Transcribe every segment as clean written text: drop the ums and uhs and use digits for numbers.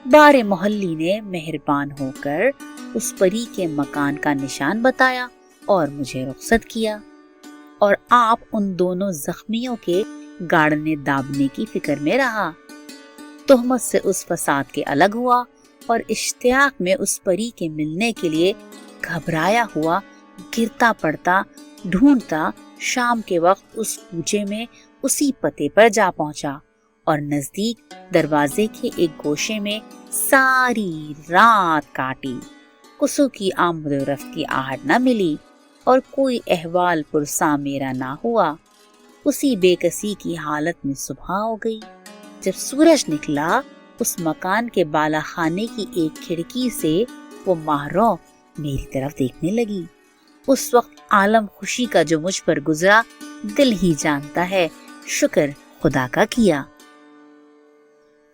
بارے محلی نے مہربان ہو کر اس پری کے مکان کا نشان بتایا اور مجھے رخصت کیا، اور آپ ان دونوں زخمیوں کے گاڑنے دابنے کی فکر میں رہا۔ تہمت سے اس فساد کے الگ ہوا اور اشتیاق میں اس پری کے ملنے کے لیے گھبرایا ہوا گرتا پڑتا ڈھونڈتا شام کے وقت اس کوچے میں اسی پتے پر جا پہنچا، اور نزدیک دروازے کے ایک گوشے میں ساری رات کاٹی۔ کسو کی آمد و رفت کی آہٹ نہ ملی اور کوئی احوال پرساں میرا نہ ہوا۔ اسی بے کسی کی حالت میں صبح ہو گئی۔ جب سورج نکلا، اس مکان کے بالا خانے کی ایک کھڑکی سے وہ ماہرو میری طرف دیکھنے لگی۔ اس وقت عالم خوشی کا جو مجھ پر گزرا دل ہی جانتا ہے، شکر خدا کا کیا۔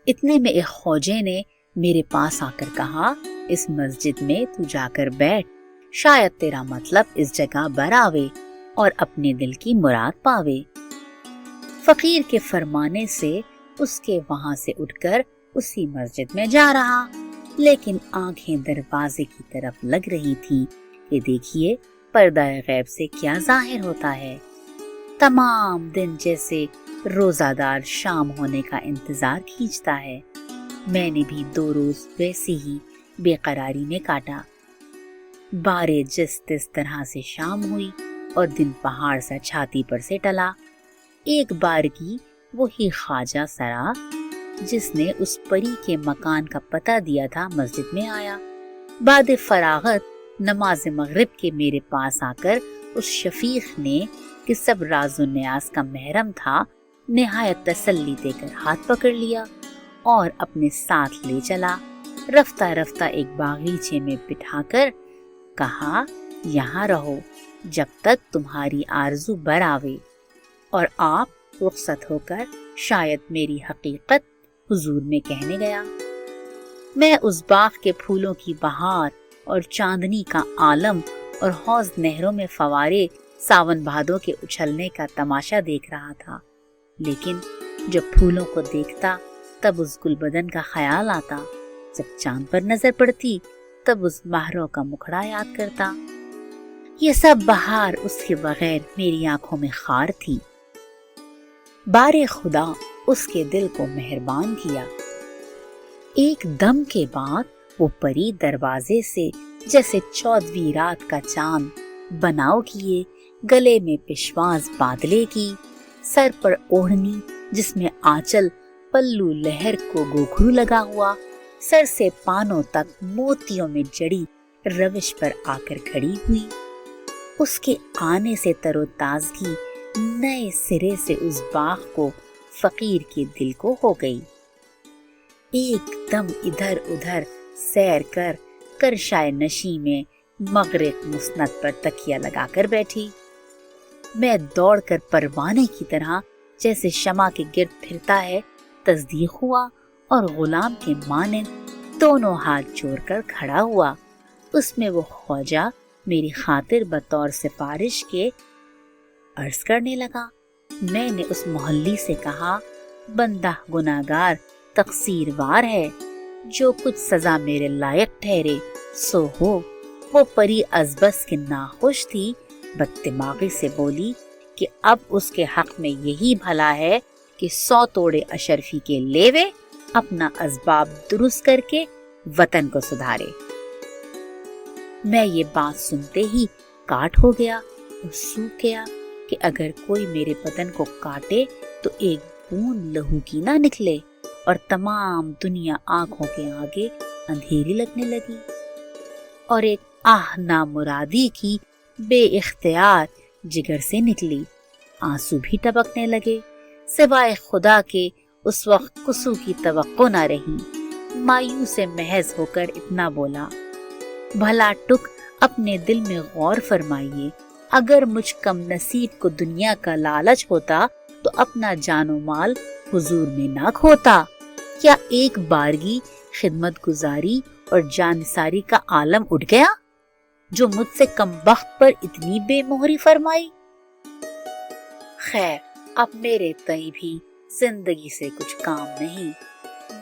اتنے میں ایک خوجے نے میرے پاس آ کر کہا، اس مسجد میں تو جا کر بیٹھ، شاید تیرا مطلب اس جگہ بر آوے اور اپنے دل کی مراد پاوے۔ فقیر کے فرمانے سے اس کے وہاں سے اٹھ کر اسی مسجد میں جا رہا، لیکن آنکھیں دروازے کی طرف لگ رہی تھی کہ دیکھیے پردہ غیب سے کیا ظاہر ہوتا ہے۔ تمام دن جیسے روزہ دار شام ہونے کا انتظار کھینچتا ہے، میں نے بھی 2 روز ویسے ہی بے قراری میں کاٹا۔ بارے جس طرح سے شام ہوئی اور دن پہاڑ سا چھاتی پر سے ٹلا، ایک بارگی وہی خواجہ سرا جس نے اس پری کے مکان کا پتہ دیا تھا مسجد میں آیا۔ بعد فراغت نماز مغرب کے میرے پاس آ کر اس شفیق نے کہ سب راز و نیاز کا محرم تھا، نہایت تسلی دے کر ہاتھ پکڑ لیا اور اپنے ساتھ لے چلا۔ رفتہ رفتہ ایک باغیچے میں بٹھا کر کہا، یہاں رہو جب تک تمہاری آرزو بر آوے، اور آپ رخصت ہو کر شاید میری حقیقت حضور میں کہنے گیا۔ میں اس باغ کے پھولوں کی بہار اور چاندنی کا عالم اور حوض نہروں میں فوارے ساون بھادوں کے اچھلنے کا تماشا دیکھ رہا تھا، لیکن جب پھولوں کو دیکھتا تب اس گل بدن کا خیال آتا، جب چاند پر نظر پڑتی تب اس ماہرو کا مکھڑا یاد کرتا۔ یہ سب بہار اس کے بغیر میری آنکھوں میں خار تھی۔ بارے خدا اس کے دل کو مہربان کیا۔ ایک دم کے بعد وہ پری دروازے سے جیسے 14ویں رات کا چاند بناؤ کیے، گلے میں پشواز بادلے کی، سر پر اوڑھنی جس میں آنچل پلو لہر کو گھوگھرو لگا ہوا، سر سے پانوں تک موتیوں میں جڑی روش پر آ کر کھڑی ہوئی۔ اس کے آنے سے تر و تازگی نئے سرے سے اس باغ کو فقیر کے دل کو ہو گئی۔ ایک دم ادھر ادھر سیر کر کرشائے نشی میں مغرق مسند پر تکیہ لگا کر بیٹھی۔ میں دوڑ کر پروانے کی طرح جیسے شمع کے گرد پھرتا ہے تصدیق ہوا، اور غلام کے مانند دونوں ہاتھ جوڑ کر کھڑا ہوا۔ اس میں وہ خواجہ میری خاطر بطور سفارش کے عرض کرنے لگا۔ میں نے اس محلی سے کہا، بندہ گناہگار تقصیر وار ہے، جو کچھ سزا میرے لائق ٹھہرے سو ہو۔ وہ پری ازبس کے ناخوش تھی، بددماغی سے بولی کہ اب اس کے حق میں یہی بھلا ہے کہ 100 توڑے اشرفی کے لیوے اپنا اسباب درست کر کے وطن کو سدھارے۔ میں یہ بات سنتے ہی کاٹ ہو گیا اور سوکھ گیا کہ اگر کوئی میرے بدن کو کاٹے تو ایک بوند لہو کی نہ نکلے، اور تمام دنیا آنکھوں کے آگے اندھیری لگنے لگی، اور ایک آہ نامرادی کی بے اختیار جگر سے نکلی۔ آنسو بھی ٹپکنے لگے۔ سوائے خدا کے اس وقت کسو کی توقع نہ رہی۔ مایوس محض ہو کر اتنا بولا، بھلا ٹک اپنے دل میں غور فرمائیے، اگر مجھ کم نصیب کو دنیا کا لالچ ہوتا تو اپنا جان و مال حضور میں نہ کھوتا؟ کیا ایک بارگی خدمت گزاری اور جانثاری کا عالم اٹھ گیا جو مجھ سے کم بخت پر اتنی بے مہری فرمائی؟ خیر، اب میرے تئیں بھی زندگی سے کچھ کام نہیں۔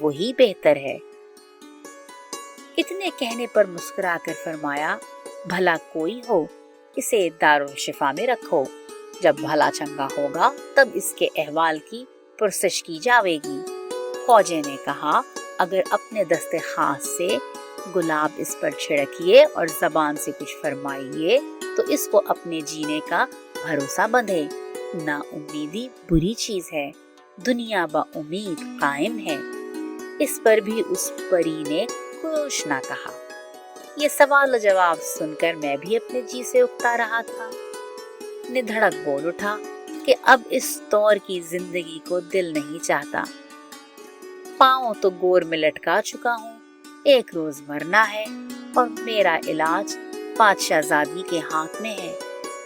وہی بہتر ہے۔ اتنے کہنے پر مسکرا کر فرمایا، بھلا کوئی ہو اسے دارالشفا میں رکھو، جب بھلا چنگا ہوگا تب اس کے احوال کی پرسش کی جاوے گی۔ خواجے نے کہا، اگر اپنے دست خاص سے گلاب اس پر چھڑکیے اور زبان سے کچھ فرمائیے تو اس کو اپنے جینے کا بھروسہ بندھے۔ نا امیدی بری چیز ہے، دنیا با امید قائم ہے۔ اس پر بھی اس پری نے کچھ نہ کہا۔ یہ سوال و جواب سن کر میں بھی اپنے جی سے اکتا رہا تھا۔ ندھڑک بول اٹھا کہ اب اس دور کی زندگی کو دل نہیں چاہتا۔ پاؤں تو گور میں لٹکا چکا ہوں، ایک روز مرنا ہے اور میرا علاج بادشاہ زادی کے ہاتھ میں ہے،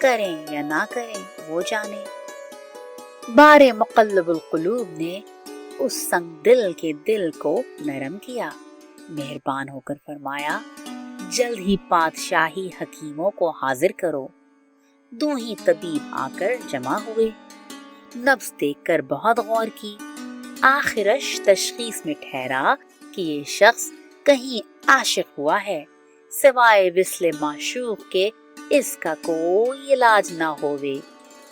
کریں یا نہ کریں وہ جانے۔ بار مقلب القلوب نے اس سنگ دل کے دل کو نرم کیا، مہربان ہو کر فرمایا، جلد ہی پادشاہی حکیموں کو حاضر کرو۔ دو ہی طبیب آ کر جمع ہوئے، نبض دیکھ کر بہت غور کی، آخرش تشخیص میں ٹھہرا کہ یہ شخص کہیں عاشق ہوا ہے، سوائے وصل معشوق کے اس کا کوئی علاج نہ ہووے،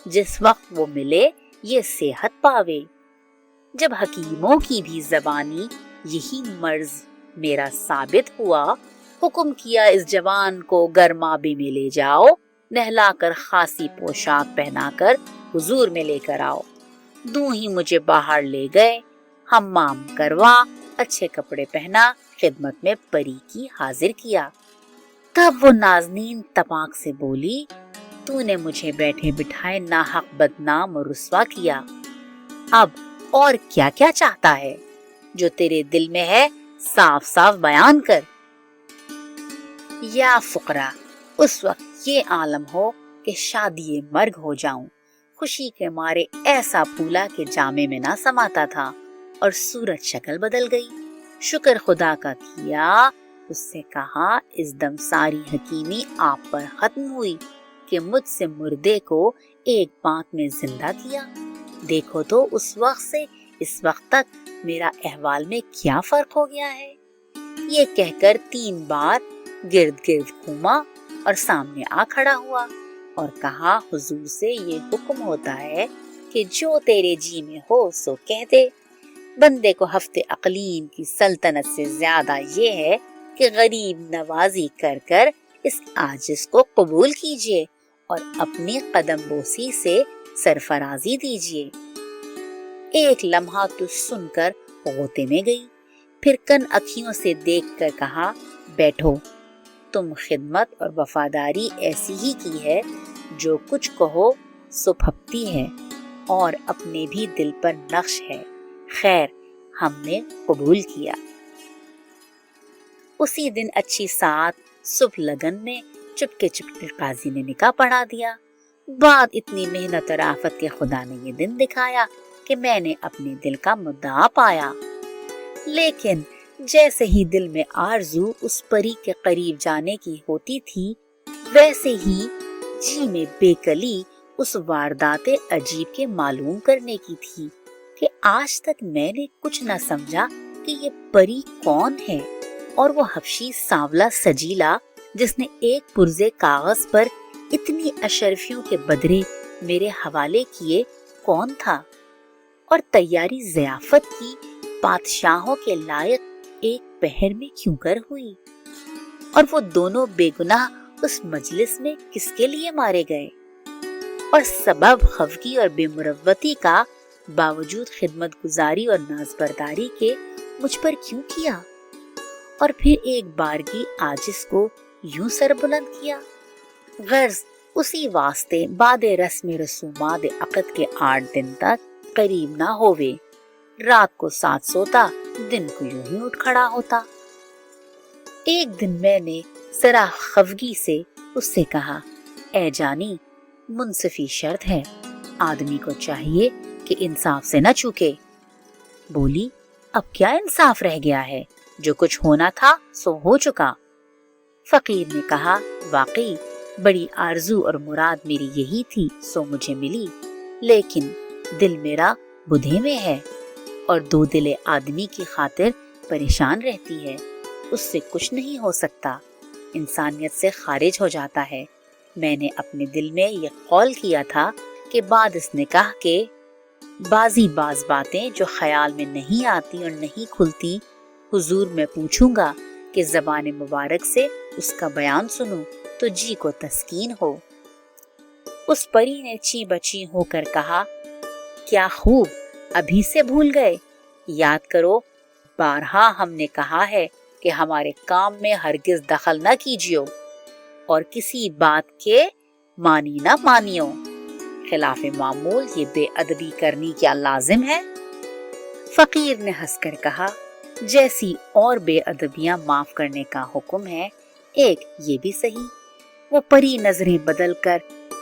جس وقت وہ ملے یہ صحت پاوے۔ جب حکیموں کی بھی زبانی یہی مرض میرا ثابت ہوا، حکم کیا اس جوان کو گرمابی میں لے جاؤ، نہلا کر خاصی پوشاک پہنا کر حضور میں لے کر آؤ۔ دوں ہی مجھے باہر لے گئے، حمام کروا، اچھے کپڑے پہنا، خدمت میں پری کی حاضر کیا۔ تب وہ نازنین تپاک سے بولی، تو نے مجھے بیٹھے بٹھائے ناحق بدنام اور رسوا کیا، اب اور کیا کیا چاہتا ہے؟ جو تیرے دل میں ہے صاف صاف بیان کر۔ یا فقرا، اس وقت یہ عالم ہو کہ شادی مرگ ہو جاؤں، خوشی کے مارے ایسا پھولا کہ جامے میں نہ سماتا تھا اور صورت شکل بدل گئی۔ شکر خدا کا کیا، اس سے کہا، اس دم ساری حکیمی آپ پر ختم ہوئی کہ مجھ سے مردے کو ایک بات میں زندہ کیا۔ دیکھو تو اس وقت سے اس وقت تک میرا احوال میں کیا فرق ہو گیا ہے۔ یہ کہہ کر 3 بار گرد گرد گھوما اور سامنے آ کھڑا ہوا اور کہا، حضور سے یہ حکم ہوتا ہے کہ جو تیرے جی میں ہو سو کہہ دے۔ بندے کو ہفتے اقلیم کی سلطنت سے زیادہ یہ ہے کہ غریب نوازی کر کر اس عاجز کو قبول کیجئے اور اپنی قدم بوسی سے سرفرازی دیجئے۔ ایک لمحہ تو سن کر غوطے میں گئی، پھر کن اکھیوں سے دیکھ کر کہا، بیٹھو، تم خدمت اور وفاداری ایسی ہی کی ہے جو کچھ کہو سو پھپتی ہے اور اپنے بھی دل پر نقش ہے، خیر ہم نے قبول کیا۔ اسی دن اچھی ساتھ صبح لگن میں چپکے چپکے قاضی نے نکاح پڑھا دیا۔ بعد اتنی محنت اور آفت کے خدا نے یہ دن دکھایا کہ میں نے اپنے دل کا مدعا پایا۔ لیکن جیسے ہی دل میں آرزو اس پری کے قریب جانے کی ہوتی تھی، ویسے ہی جی میں بے کلی اس واردات عجیب کے معلوم کرنے کی تھی کہ آج تک میں نے کچھ نہ سمجھا کہ یہ پری کون ہے، اور وہ حبشی سانولا سجیلا جس نے ایک پرزے کاغذ پر اتنی اشرفیوں کے بدرے میرے حوالے کیے کون تھا، اور تیاری ضیافت کی بادشاہوں کے لائق ایک پہر میں کیوں کر ہوئی، اور وہ دونوں بے گناہ اس مجلس میں کس کے لیے مارے گئے، اور سبب خفگی اور بے مروتی کا باوجود خدمت گزاری اور ناز برداری کے مجھ پر کیوں کیا، اور پھر ایک بارگی عاجز کو یوں سر بلند کیا۔ غرض اسی واسطے بعد رسم رسومات عقد کے 8 دن تک قریب نہ ہووے، رات کو ساتھ سوتا، دن کو یوں ہی اٹھ کھڑا ہوتا۔ ایک دن میں نے ذرا خفگی سے اس سے کہا، اے جانی، منصفی شرط ہے، آدمی کو چاہیے کہ انصاف سے نہ چوکے۔ بولی، اب کیا انصاف رہ گیا ہے، جو کچھ ہونا تھا سو ہو چکا۔ فقیر نے کہا، واقعی بڑی آرزو اور مراد میری یہی تھی سو مجھے ملی، لیکن دل میرا بدھے میں ہے اور دو دل آدمی کی خاطر پریشان رہتی ہے، اس سے کچھ نہیں ہو سکتا، انسانیت سے خارج ہو جاتا ہے۔ میں نے اپنے دل میں یہ قول کیا تھا کہ بعد اس نے کہا کہ بعض باتیں جو خیال میں نہیں آتی اور نہیں کھلتی، حضور میں پوچھوں گا کہ زبان مبارک سے اس کا بیان سنوں تو جی کو تسکین ہو۔ اس پری نے چی بچی ہو کر کہا، کیا خوب، ابھی سے بھول گئے؟ یاد کرو، بارہا ہم نے کہا ہے کہ ہمارے کام میں ہرگز دخل نہ کیجیو اور کسی بات کے مانی نہ مانیو۔ خلاف معمول یہ بے ادبی کرنی کیا لازم ہے؟ فقیر نے ہنس کر کہا، جیسی اور بے ادبیاں معاف کرنے کا حکم ہے، ایک یہ بھی صحیح۔ وہ پری نظریں بدل کر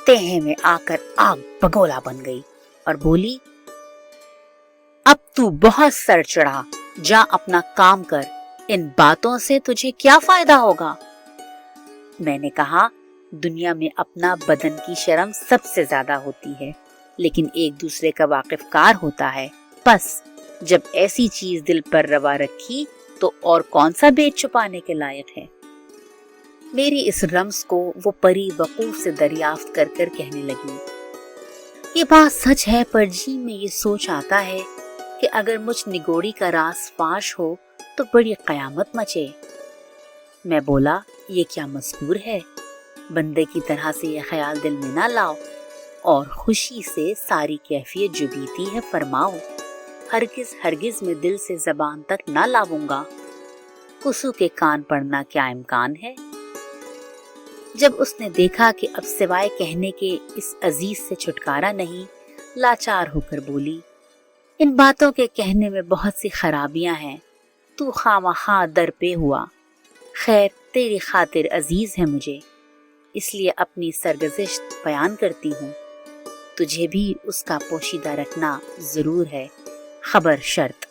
تہے میں آ کر آگ بگولا بن گئی اور بولی، اب تو بہت سر چڑھا، جا اپنا کام کر، ان باتوں سے تجھے کیا فائدہ ہوگا؟ میں نے کہا، دنیا میں اپنا بدن کی شرم سب سے زیادہ ہوتی ہے، لیکن ایک دوسرے کا واقف کار ہوتا ہے، بس جب ایسی چیز دل پر روا رکھی تو اور کون سا بیچ چھپانے کے لائق ہے؟ میری اس رمز کو وہ پری وقوف سے دریافت کر کر کہنے لگی، یہ بات سچ ہے، پر جی میں یہ سوچ آتا ہے کہ اگر مجھ نگوڑی کا راز فاش ہو تو بڑی قیامت مچے۔ میں بولا، یہ کیا مذکور ہے؟ بندے کی طرح سے یہ خیال دل میں نہ لاؤ اور خوشی سے ساری کیفیت جو بیتی ہے فرماؤ۔ ہرگز میں دل سے زبان تک نہ لاؤں گا، کسو کے کان پڑنا کیا امکان ہے؟ جب اس نے دیکھا کہ اب سوائے کہنے کے اس عزیز سے چھٹکارا نہیں، لاچار ہو کر بولی، ان باتوں کے کہنے میں بہت سی خرابیاں ہیں، تو خواہ در پہ ہوا، خیر تیری خاطر عزیز ہے مجھے، اس لیے اپنی سرگزشت بیان کرتی ہوں، تجھے بھی اس کا پوشیدہ رکھنا ضرور ہے، خبر شرط۔